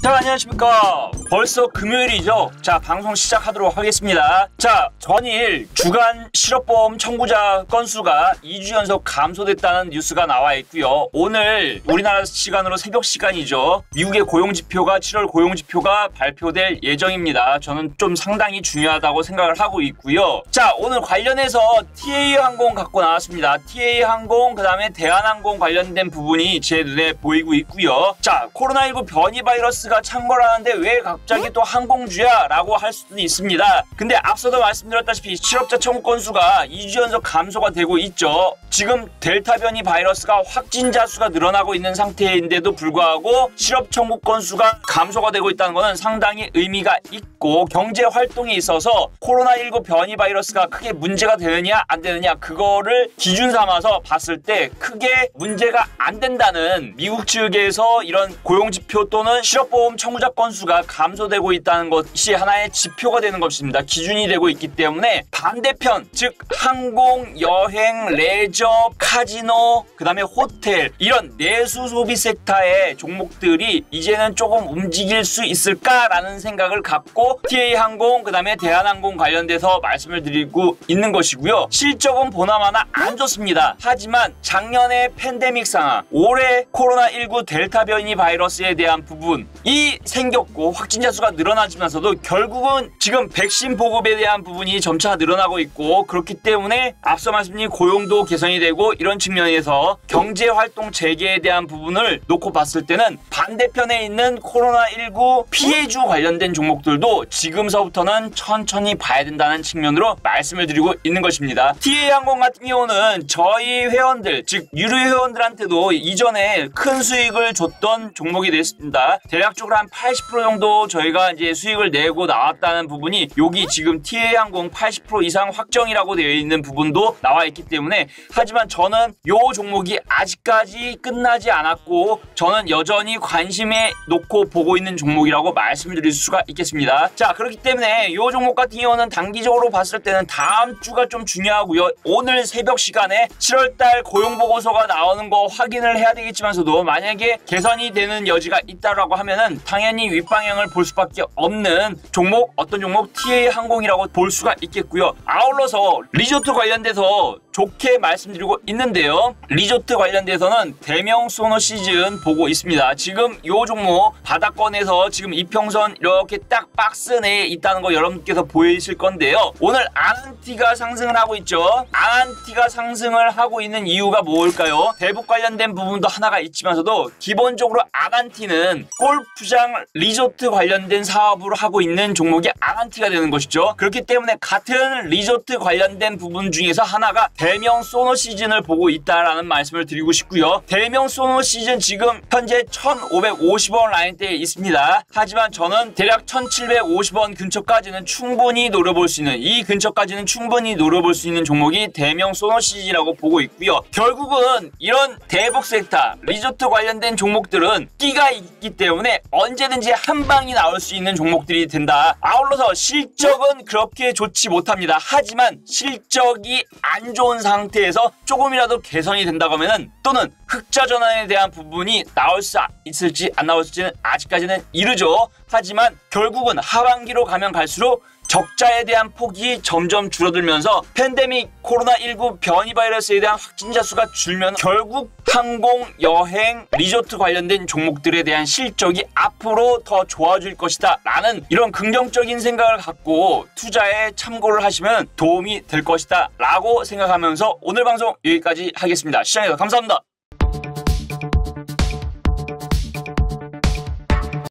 자, 안녕하십니까. 벌써 금요일이죠. 자, 방송 시작하도록 하겠습니다. 자, 전일 주간 실업보험 청구자 건수가 2주 연속 감소됐다는 뉴스가 나와 있고요. 오늘 우리나라 시간으로 새벽 시간이죠. 미국의 고용지표가 7월 고용지표가 발표될 예정입니다. 저는 좀 상당히 중요하다고 생각을 하고 있고요. 자, 오늘 관련해서 TA항공 갖고 나왔습니다. TA항공 그다음에 대한항공 관련된 부분이 제 눈에 보이고 있고요. 자, 코로나19 변이 바이러스가 창궐하는데 왜 갑자기 또 항공주야? 라고 할 수도 있습니다. 근데 앞서도 말씀드렸다시피 실업자 청구 건수가 2주 연속 감소가 되고 있죠. 지금 델타 변이 바이러스가 확진자 수가 늘어나고 있는 상태인데도 불구하고 실업 청구 건수가 감소가 되고 있다는 것은 상당히 의미가 있고 경제 활동에 있어서 코로나19 변이 바이러스가 크게 문제가 되느냐 안 되느냐 그거를 기준 삼아서 봤을 때 크게 문제가 안 된다는 미국 측에서 이런 고용지표 또는 실업보험 청구자 건수가 감소되고 있다는 것이 하나의 지표가 되는 것입니다. 기준이 되고 있기 때문에 반대편 즉 항공, 여행, 레저, 카지노, 그 다음에 호텔 이런 내수 소비 섹터의 종목들이 이제는 조금 움직일 수 있을까라는 생각을 갖고 TA항공 그 다음에 대한항공 관련돼서 말씀을 드리고 있는 것이고요. 실적은 보나마나 안 좋습니다. 하지만 작년에 팬데믹 상황, 올해 코로나19 델타 변이 바이러스에 대한 부분이 생겼고 확진자 수가 늘어나지면서도 결국은 지금 백신 보급에 대한 부분이 점차 늘어나고 있고 그렇기 때문에 앞서 말씀드린 고용도 개선이 되고 이런 측면에서 경제활동 재개에 대한 부분을 놓고 봤을 때는 반대편에 있는 코로나19 피해주 관련된 종목들도 지금서부터는 천천히 봐야 된다는 측면으로 말씀을 드리고 있는 것입니다. TA항공 같은 경우는 저희 회원들 즉 유료 회원들한테도 이전에 큰 수익을 줬던 종목이 됐습니다. 대략적으로 한 80% 정도 저희가 이제 수익을 내고 나왔다는 부분이 여기 지금 TA항공 80% 이상 확정이라고 되어 있는 부분도 나와 있기 때문에 하지만 저는 요 종목이 아직까지 끝나지 않았고 저는 여전히 관심에 놓고 보고 있는 종목이라고 말씀드릴 수가 있겠습니다. 자, 그렇기 때문에 요 종목 같은 경우는 단기적으로 봤을 때는 다음 주가 좀 중요하고요. 오늘 새벽 시간에 7월달 고용보고서가 나오는 거 확인을 해야 되겠지만서도 만약에 개선이 되는 여지가 있다라고 하면은 당연히 윗방향을 볼 수밖에 없는 종목, 어떤 종목 TA항공이라고 볼 수가 있겠고요. 아울러서 리조트 관련돼서 좋게 말씀드리고 있는데요. 리조트 관련돼서는 대명 소노 시즌 보고 있습니다. 지금 요 종목 바닥권에서 지금 이평선 이렇게 딱 박스 내에 있다는 거 여러분께서 보이실 건데요. 오늘 아난티가 상승을 하고 있죠. 아난티가 상승을 하고 있는 이유가 뭘까요? 대북 관련된 부분도 하나가 있지만서도 기본적으로 아난티는 골프장 리조트 관련된 사업을 하고 있는 종목이 아난티가 되는 것이죠. 그렇기 때문에 같은 리조트 관련된 부분 중에서 하나가 대명 소노 시즌을 보고 있다라는 말씀을 드리고 싶고요. 대명 소노 시즌 지금 현재 1,550원 라인대에 있습니다. 하지만 저는 대략 1,750원 근처까지는 충분히 노려볼 수 있는 이 근처까지는 충분히 노려볼 수 있는 종목이 대명 소노 시즌이라고 보고 있고요. 결국은 이런 대북 섹터 리조트 관련된 종목들은 끼가 있기 때문에 언제든지 한 방이 나올 수 있는 종목들이 된다. 아울러서 실적은 그렇게 좋지 못합니다. 하지만 실적이 안 좋은 상태에서 조금이라도 개선이 된다고 하면은 또는 흑자 전환에 대한 부분이 나올 수 있을지 안 나올지는 아직까지는 이르죠. 하지만 결국은 하반기로 가면 갈수록 적자에 대한 폭이 점점 줄어들면서 팬데믹 코로나19 변이 바이러스에 대한 확진자 수가 줄면 결국 항공, 여행, 리조트 관련된 종목들에 대한 실적이 앞으로 더 좋아질 것이다 라는 이런 긍정적인 생각을 갖고 투자에 참고를 하시면 도움이 될 것이다 라고 생각하면서 오늘 방송 여기까지 하겠습니다. 시청해주셔서 감사합니다.